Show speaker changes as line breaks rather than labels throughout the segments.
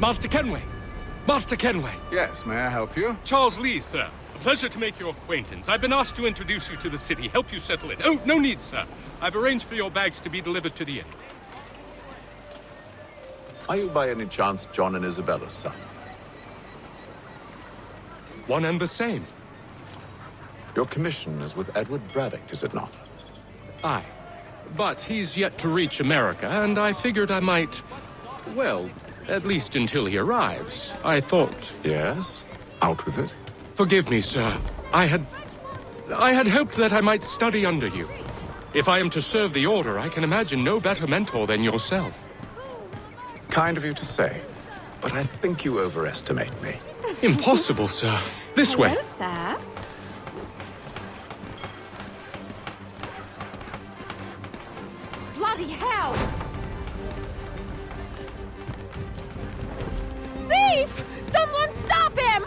Master Kenway! Master Kenway!
Yes, may I help you?
Charles Lee, sir. A pleasure to make your acquaintance. I've been asked to introduce you to the city, help you settle in. Oh, no need, sir. I've arranged for your bags to be delivered to the inn.
Are you by any chance John and Isabella's son?
One and the same.
Your commission is with Edward Braddock, is it not?
Aye. But he's yet to reach America, and I figured I might... Well, at least until he arrives. I thought...
Yes? Out with it.
Forgive me, sir. I had hoped that I might study under you. If I am to serve the Order, I can imagine no better mentor than yourself.
Kind of you to say, but I think you overestimate me.
Impossible, sir. This way.
Hello, sir. Bloody hell! Thief! Someone stop him!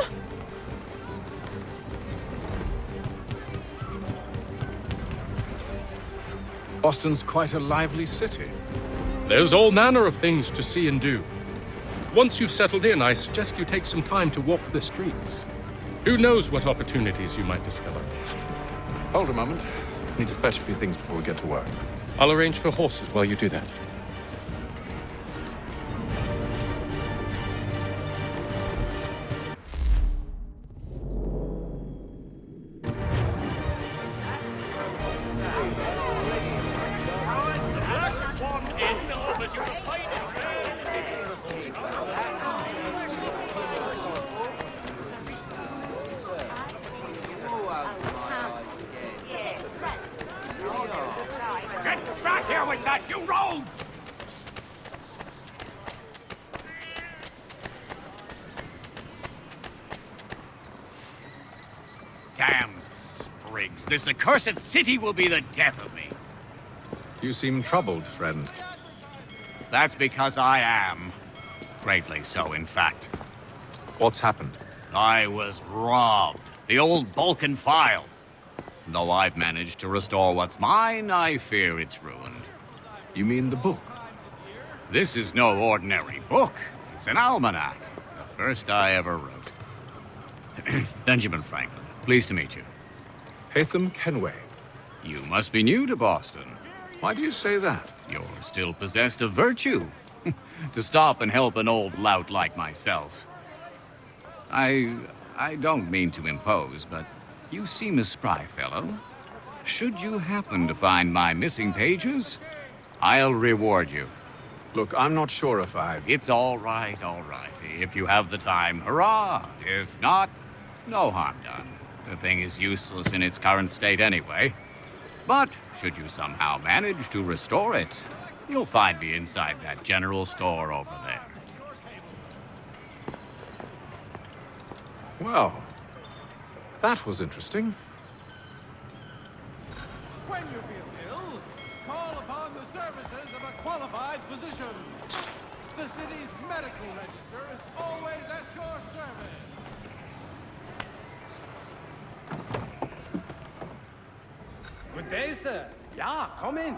Boston's quite a lively city.
There's all manner of things to see and do. Once you've settled in, I suggest you take some time to walk the streets. Who knows what opportunities you might discover.
Hold a moment. Need to fetch a few things before we get to work.
I'll arrange for horses while you do that.
Get back here with that, you rogues! Damn sprigs. This accursed city will be the death of me.
You seem troubled, friend.
That's because I am. Greatly so, in fact.
What's happened?
I was robbed. The old Balkan file. Though I've managed to restore what's mine, I fear it's ruined.
You mean the book?
This is no ordinary book. It's an almanac. The first I ever wrote. Benjamin Franklin, pleased to meet you.
Haytham Kenway.
You must be new to Boston.
Why do you say that?
You're still possessed of virtue. To stop and help an old lout like myself. I don't mean to impose, but you seem a spry fellow. Should you happen to find my missing pages, I'll reward you.
Look, I'm not sure if
It's all right, all right. If you have the time, hurrah! If not, no harm done. The thing is useless in its current state anyway. But should you somehow manage to restore it, you'll find me inside that general store over there.
Well, that was interesting.
When you feel ill, call upon the services of a qualified physician. The city's medical register is always at your service.
Good day, sir. Yeah, come in.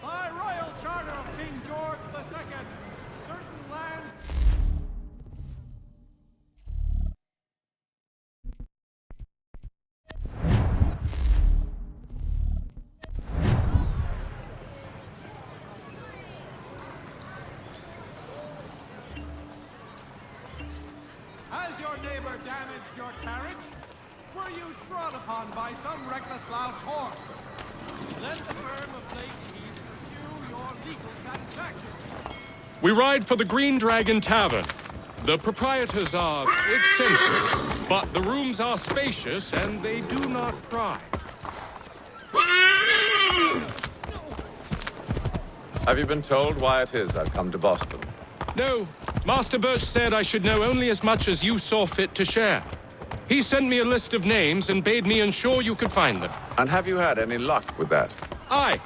By royal charter of King George II, certain land... Has your neighbor damaged your carriage? Were you trod upon by some reckless lout's horse? Let the firm of Blake Keith pursue your legal satisfaction.
We ride for the Green Dragon Tavern. The proprietors are eccentric, but the rooms are spacious and they do not cry.
Have you been told why it is I've come to Boston?
No, Master Birch said I should know only as much as you saw fit to share. He sent me a list of names and bade me ensure you could find them.
And have you had any luck with that?
Aye.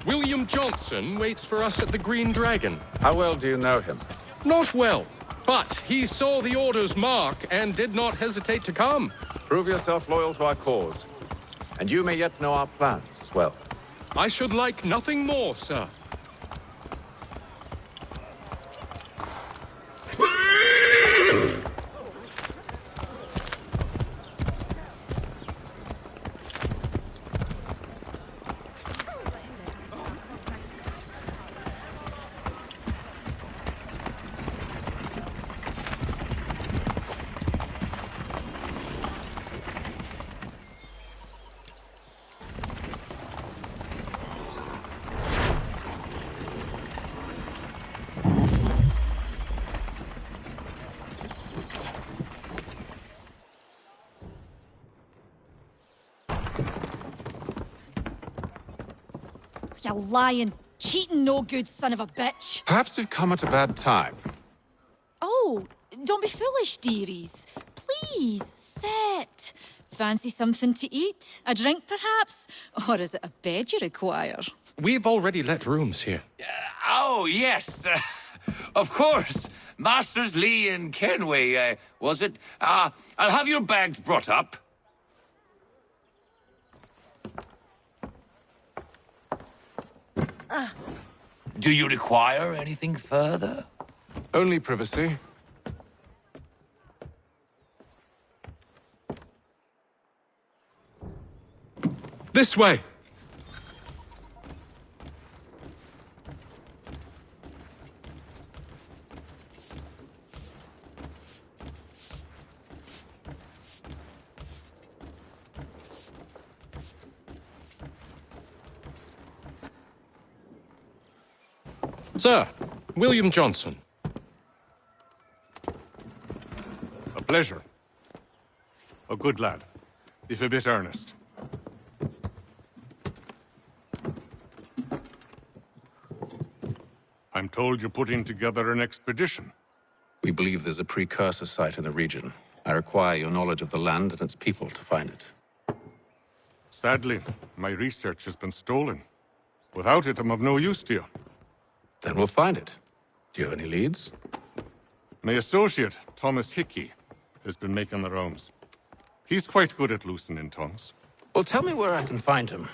William Johnson waits for us at the Green Dragon.
How well do you know him?
Not well, but he saw the order's mark and did not hesitate to come.
Prove yourself loyal to our cause, and you may yet know our plans as well.
I should like nothing more, sir.
You lying, cheating, no good son of a bitch.
Perhaps we've come at a bad time.
Oh, don't be foolish, dearies. Please, sit. Fancy something to eat? A drink, perhaps? Or is it a bed you require?
We've already let rooms here.
Oh, yes. Of course. Masters Lee and Kenway, was it? I'll have your bags brought up. Do you require anything further?
Only privacy.
This way. Sir, William Johnson.
A pleasure. A good lad, if a bit earnest. I'm told you're putting together an expedition.
We believe there's a precursor site in the region. I require your knowledge of the land and its people to find it.
Sadly, my research has been stolen. Without it, I'm of no use to you.
Then we'll find it. Do you have any leads?
My associate, Thomas Hickey, has been making the rounds. He's quite good at loosening tongues.
Well, tell me where I can find him.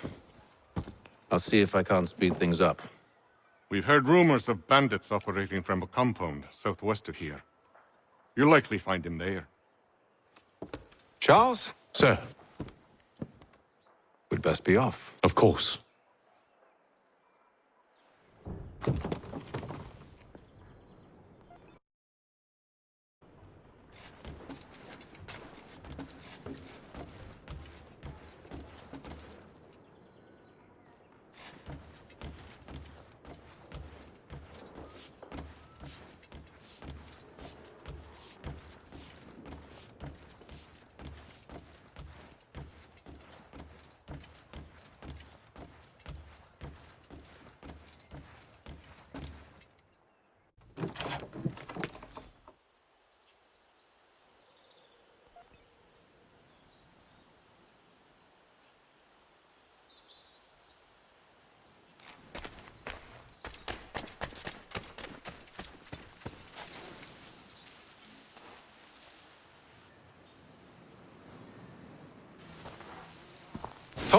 I'll see if I can't speed things up.
We've heard rumors of bandits operating from a compound southwest of here. You'll likely find him there.
Charles?
Sir,
We'd best be off.
of course.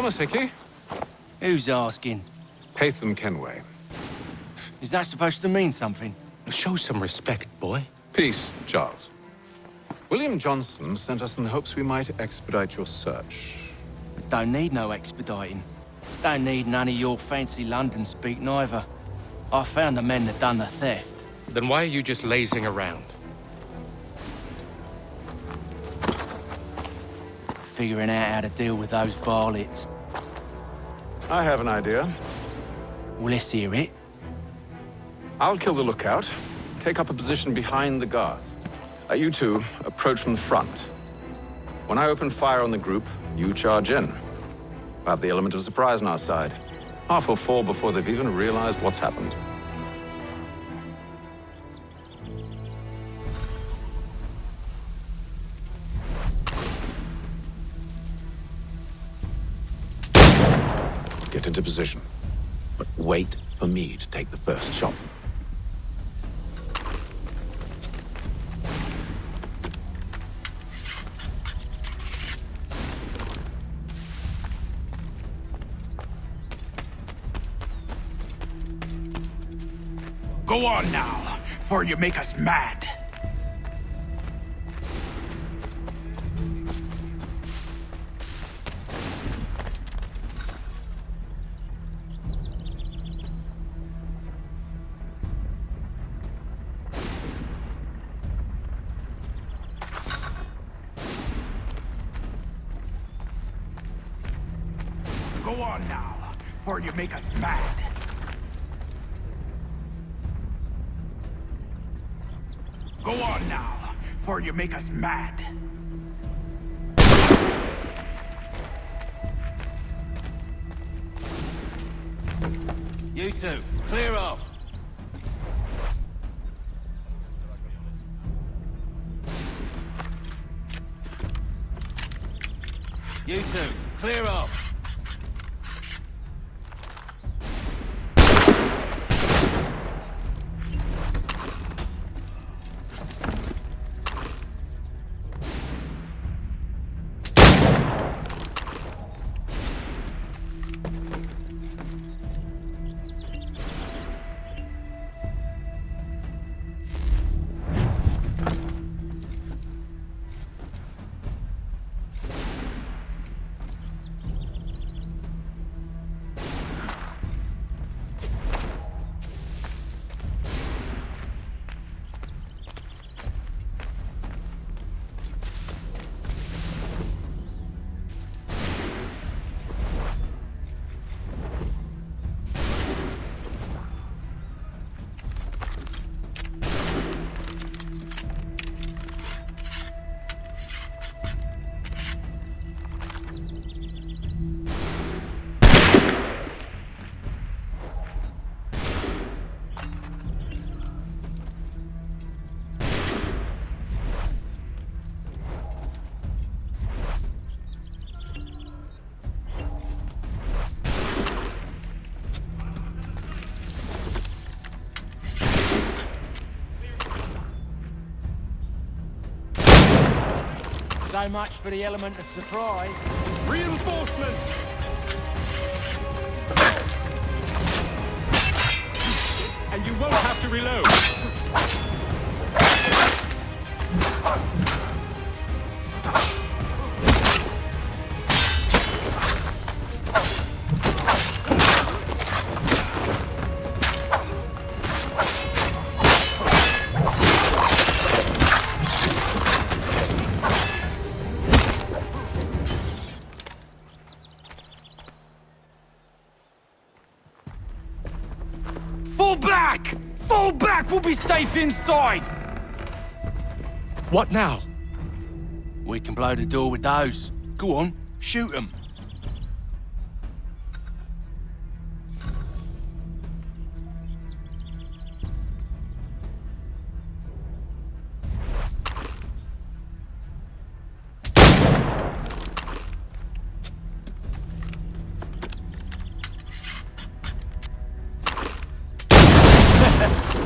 Thomas Hickey?
Who's asking?
Haytham Kenway.
Is that supposed to mean something?
Show some respect, boy.
Peace, Charles. William Johnson sent us in the hopes we might expedite your search.
Don't need no expediting. Don't need none of your fancy London speak neither. I found the men that done the theft.
Then why are you just lazing around?
Figuring out how to deal with those varlets.
I have an idea.
Well, let's hear it.
I'll kill the lookout, take up a position behind the guards. You two approach from the front. When I open fire on the group, you charge in. I have the element of surprise on our side. Half will fall before they've even realized what's happened. Get into position, but wait for me to take the first shot.
Go on now, before you make us mad. Go on now, before you make us mad. Go on now, before you make us mad.
You two, clear off. You two, clear off. So much for the element of surprise.
Reinforcements! And you won't have to reload.
Fall back! Fall back! We'll be safe inside!
What now?
We can blow the door with those. Go on, shoot them.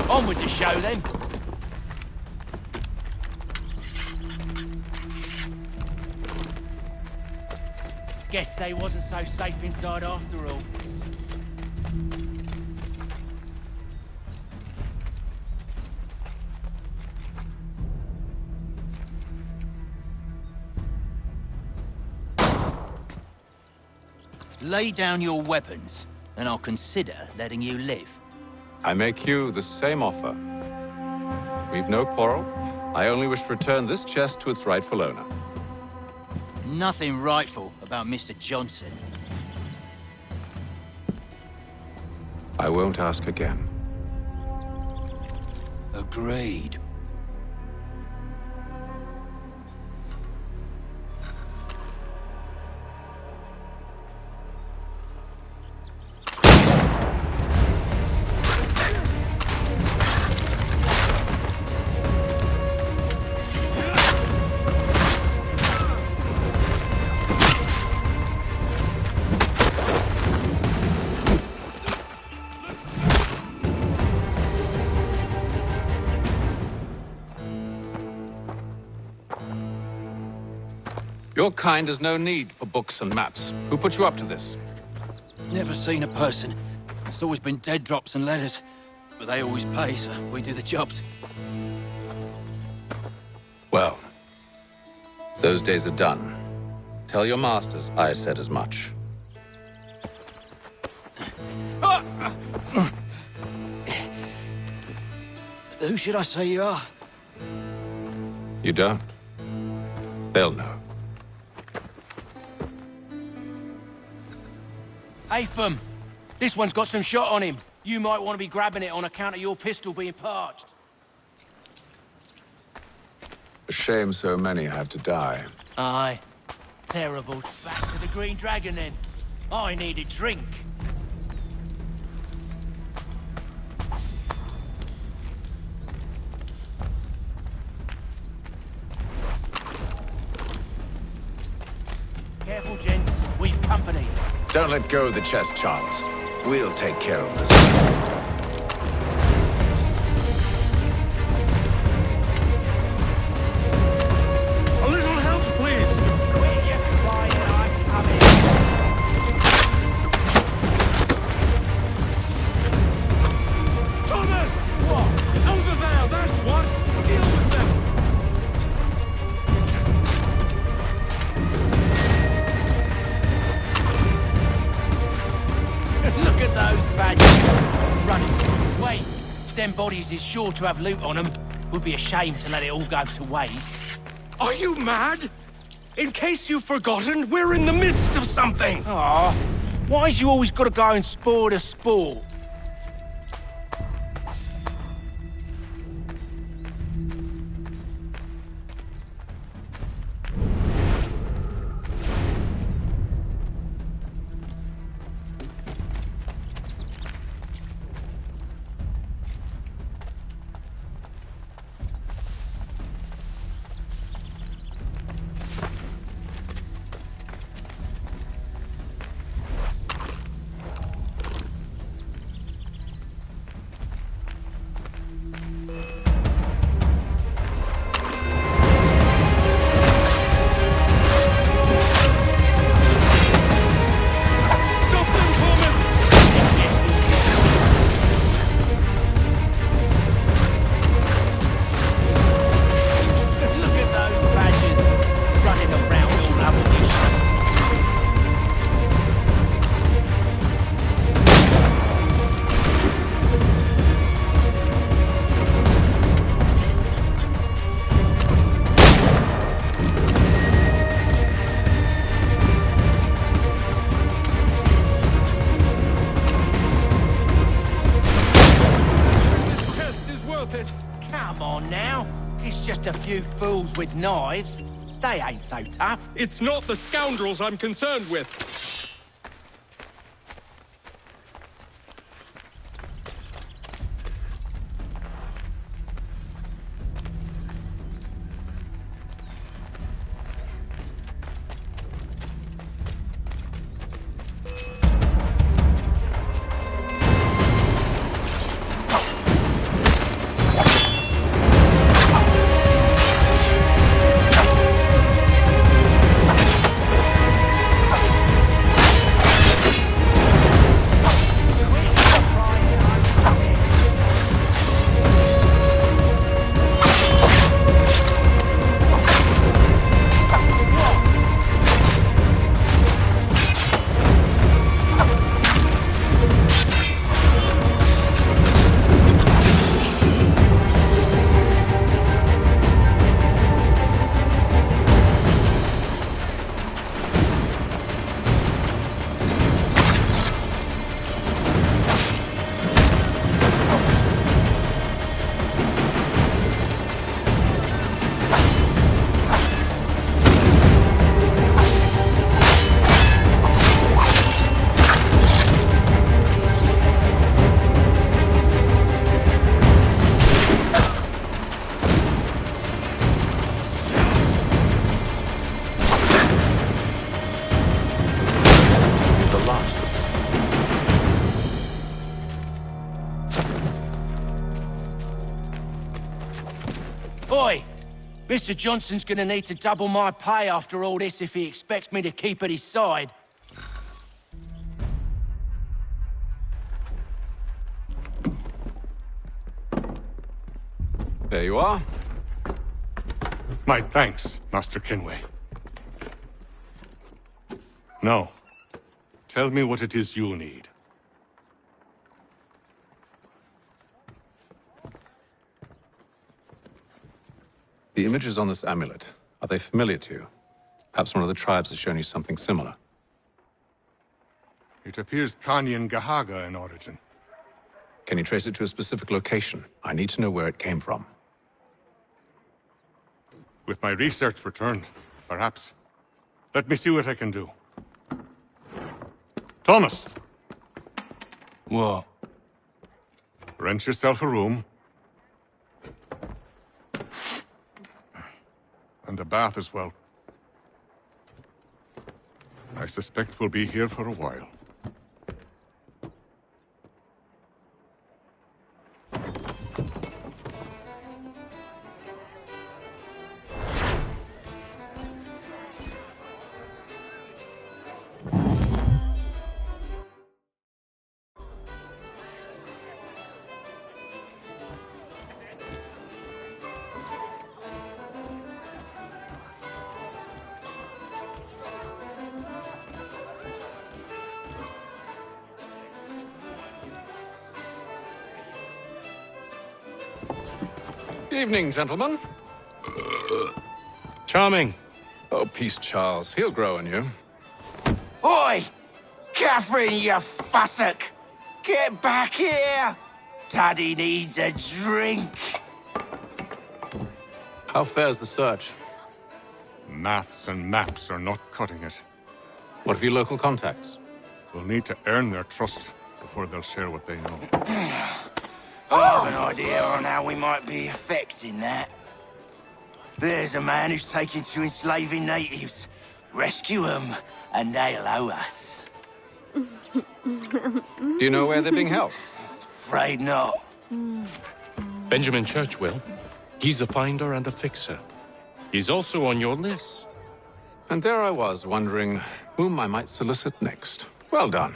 On with the show then. Guess they wasn't so safe inside after all. Lay down your weapons, and I'll consider letting you live.
I make you the same offer. We've no quarrel. I only wish to return this chest to its rightful owner.
Nothing rightful about Mr. Johnson.
I won't ask again.
Agreed.
Your kind has no need for books and maps. Who put you up to this?
Never seen a person. It's always been dead drops and letters. But they always pay, so we do the jobs.
Well, those days are done. Tell your masters I said as much.
Who should I say you are?
You don't? They'll know.
Atham! This one's got some shot on him. You might want to be grabbing it on account of your pistol being parched.
A shame so many had to die.
Aye. Terrible. Back to the Green Dragon, then. I need a drink. Careful, gents. We've company.
Don't let go of the chest, Charles. We'll take care of this.
A little help, please!
Quick, you flying, I'm coming.
Thomas! What? Over there, that's what! Deal with them!
Look at those badges. Running. Wait, them bodies is sure to have loot on them. Would be a shame to let it all go to waste.
Are you mad? In case you've forgotten, we're in the midst of something!
Aw, why's you always got to go and spoil the sport? Come on now. It's just a few fools with knives. They ain't so tough.
It's not the scoundrels I'm concerned with.
Mr. Johnson's gonna need to double my pay after all this if he expects me to keep at his side.
There you are.
My thanks, Master Kenway. Now, tell me what it is you need.
The images on this amulet, are they familiar to you? Perhaps one of the tribes has shown you something similar.
It appears Kanyan Gahaga in origin.
Can you trace it to a specific location? I need to know where it came from.
With my research returned, perhaps. Let me see what I can do. Thomas!
What?
Rent yourself a room. And a bath as well. I suspect we'll be here for a while.
Evening, gentlemen.
Charming.
Oh, peace, Charles. He'll grow on you.
Oi! Catherine, you fussock! Get back here! Daddy needs a drink.
How fares the search?
Maths and maps are not cutting it.
What of your local contacts?
We'll need to earn their trust before they'll share what they know.
I have an idea on how we might be affecting that. There's a man who's taken to enslaving natives. Rescue them, and they'll owe us.
Do you know where they're being held?
Afraid not.
Benjamin Churchwill. He's a finder and a fixer. He's also on your list.
And there I was, wondering whom I might solicit next. Well done.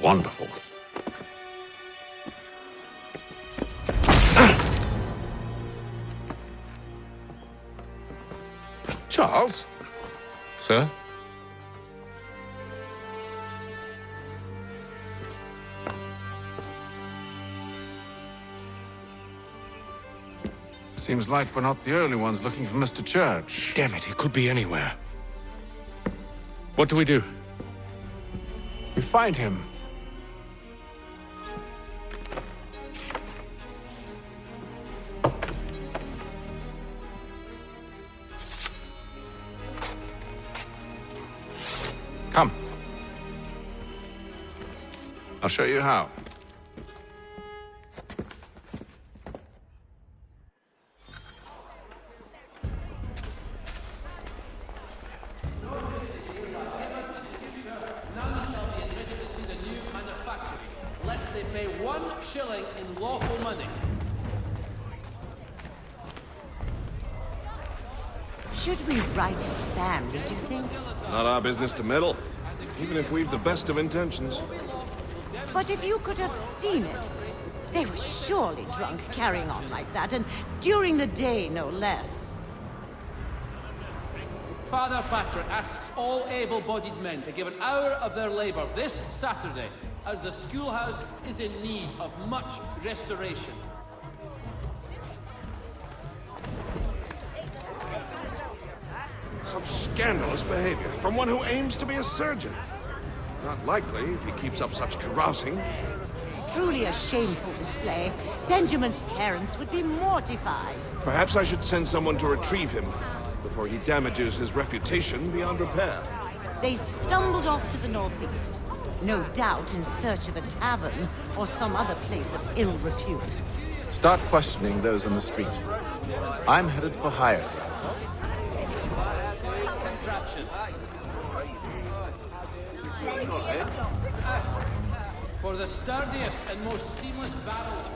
Wonderful. Charles?
Sir?
Seems like we're not the only ones looking for Mr. Church.
Damn it, he could be anywhere. What do we do?
We find him. Come. I'll show you how.
Should we write his family, do you think?
Not our business to meddle, even if we've the best of intentions.
But if you could have seen it, they were surely drunk carrying on like that, and during the day, no less.
Father Patrick asks all able-bodied men to give an hour of their labor this Saturday, as the schoolhouse is in need of much restoration.
Such scandalous behavior from one who aims to be a surgeon. Not likely if he keeps up such carousing.
Truly a shameful display. Benjamin's parents would be mortified.
Perhaps I should send someone to retrieve him before he damages his reputation beyond repair.
They stumbled off to the northeast, no doubt in search of a tavern or some other place of ill repute.
Start questioning those on the street. I'm headed for higher ground.
For the sturdiest and most seamless barrels.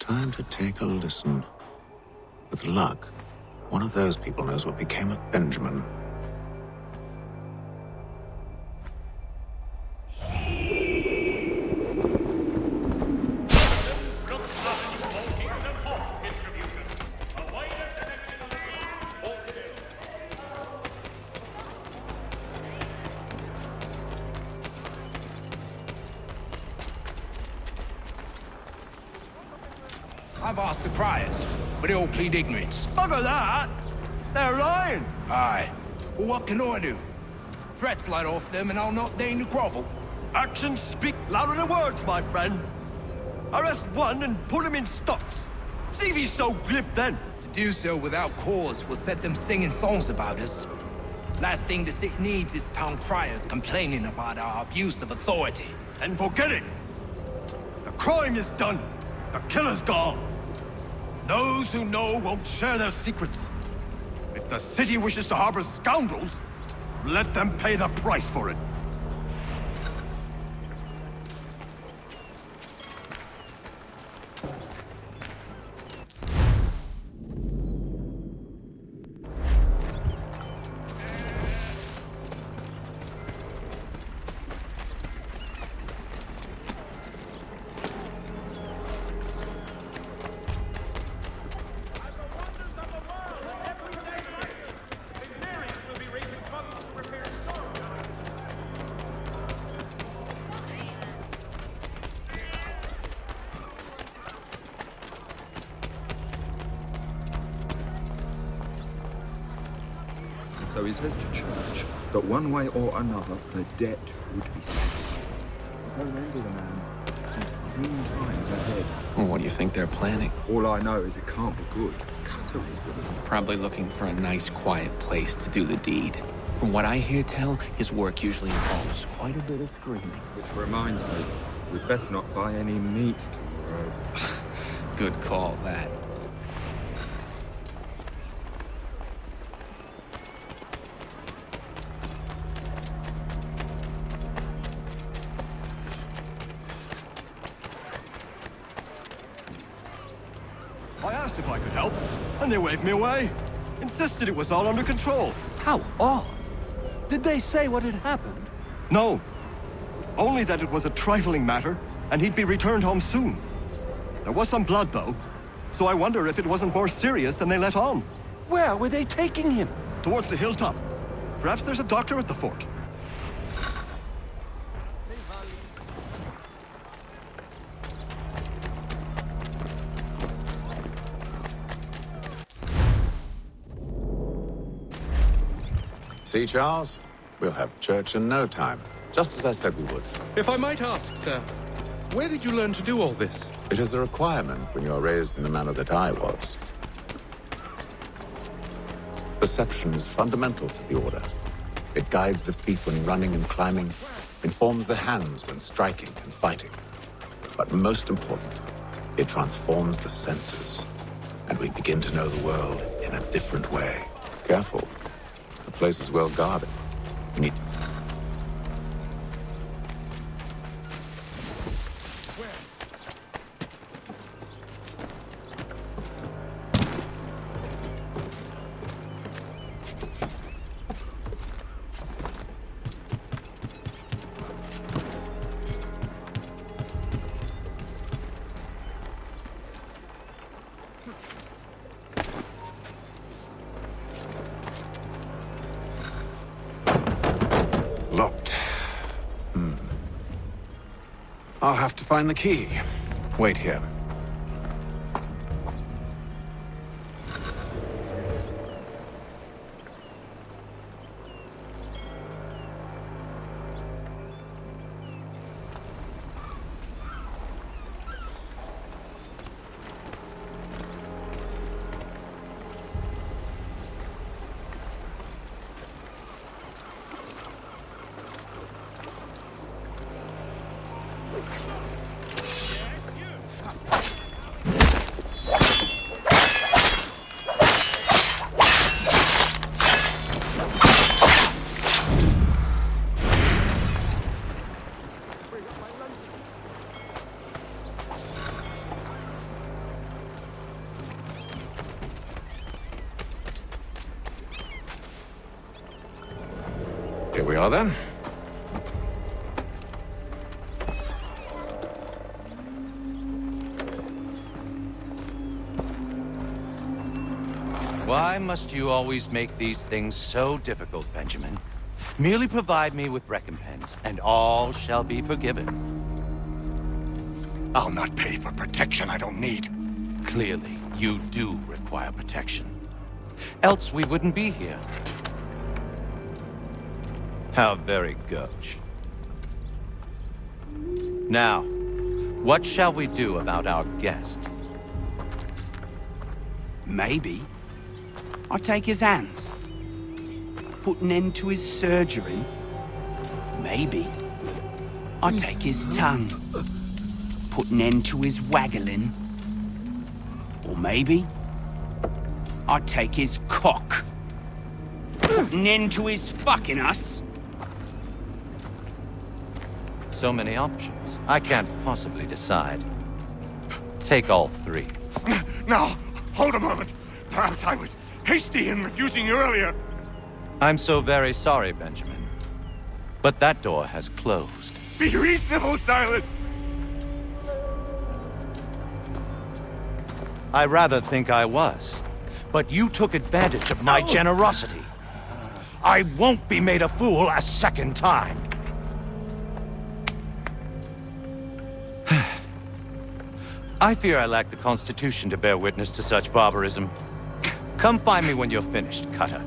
Time to take a listen. With luck, one of those people knows what became of Benjamin.
I've asked the criers, but they all plead ignorance.
Bugger that! They're lying!
Aye. Well, what can I do? Threats light off them and I'll not deign to grovel.
Actions speak louder than words, my friend. Arrest one and put him in stocks. See if he's so glib then.
To do so without cause will set them singing songs about us. Last thing the city needs is town criers complaining about our abuse of authority.
And forget it. The crime is done. The killer's gone. Those who know won't share their secrets. If the city wishes to harbor scoundrels, let them pay the price for it.
So he says to church that one way or another the debt would be settled. No envy the man. Green times ahead.
Well, what do you think they're planning?
All I know is it can't be good. Cutter is good.
Probably looking for a nice, quiet place to do the deed. From what I hear tell, his work usually involves quite a bit of screaming.
Which reminds me, we'd best not buy any meat tomorrow.
Good call, that.
I asked if I could help, and they waved me away. Insisted it was all under control.
How odd. Did they say what had happened?
No. Only that it was a trifling matter, and he'd be returned home soon. There was some blood, though, so I wonder if it wasn't more serious than they let on.
Where were they taking him?
Towards the hilltop. Perhaps there's a doctor at the fort.
See, Charles? We'll have church in no time, just as I said we would.
If I might ask, sir, where did you learn to do all this?
It is a requirement when you are raised in the manner that I was. Perception is fundamental to the Order. It guides the feet when running and climbing, informs the hands when striking and fighting. But most important, it transforms the senses, and we begin to know the world in a different way. Careful. The place is well guarded. You need to... Locked. I'll have to find the key. Wait here. Here we are, then.
Why must you always make these things so difficult, Benjamin? Merely provide me with recompense, and all shall be forgiven.
I'll not pay for protection I don't need.
Clearly, you do require protection. Else we wouldn't be here. How very gauche. Now, what shall we do about our guest?
Maybe I'll take his hands. Put an end to his surgery. Maybe I'll take his tongue. Put an end to his waggling. Or maybe I'll take his cock. Put an end to his fucking us.
So many options. I can't possibly decide. Take all three.
No, hold a moment. Perhaps I was hasty in refusing you earlier.
I'm so very sorry, Benjamin. But that door has closed.
Be reasonable, Silas!
I rather think I was. But you took advantage of my generosity. I won't be made a fool a second time. I fear I lack the constitution to bear witness to such barbarism. Come find me when you're finished, Cutter.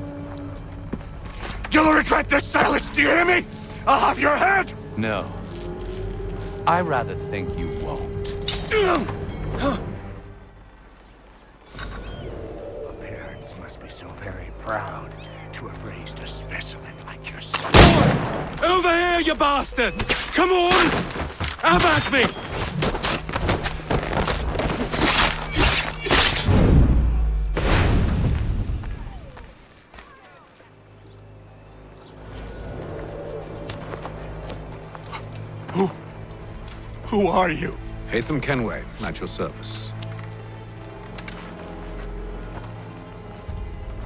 You'll regret this, Silas, do you hear me? I'll have your head!
No. I rather think you won't.
The parents must be so very proud to have raised a specimen like yourself.
Over here, you bastards! Come on! Have at me!
Who are you?
Hatham Kenway, at your service.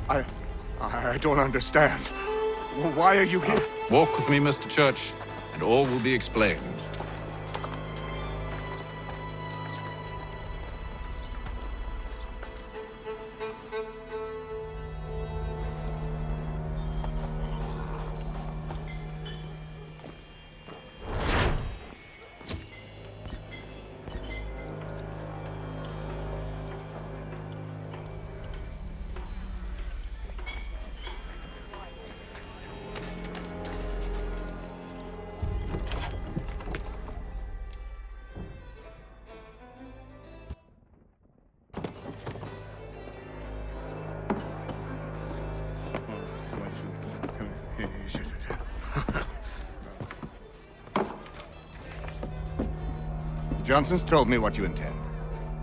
I don't understand. Why are you here?
Walk with me, Mr. Church, and all will be explained.
Johnson's told me what you intend.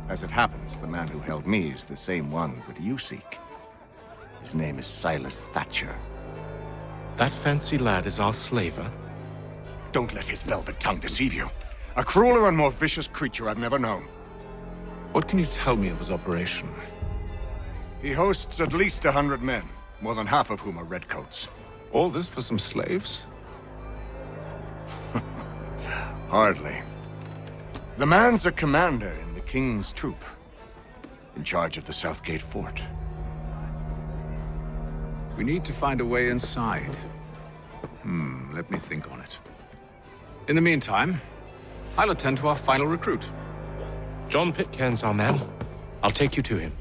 As it happens, the man who held me is the same one that you seek. His name is Silas Thatcher.
That fancy lad is our slaver?
Don't let his velvet tongue deceive you. A crueler and more vicious creature I've never known.
What can you tell me of his operation?
He hosts at least 100 men, more than half of whom are redcoats.
All this for some slaves?
Hardly. The man's a commander in the King's troop, in charge of the Southgate Fort.
We need to find a way inside. Let me think on it. In the meantime, I'll attend to our final recruit.
John Pitcairn's our man. I'll take you to him.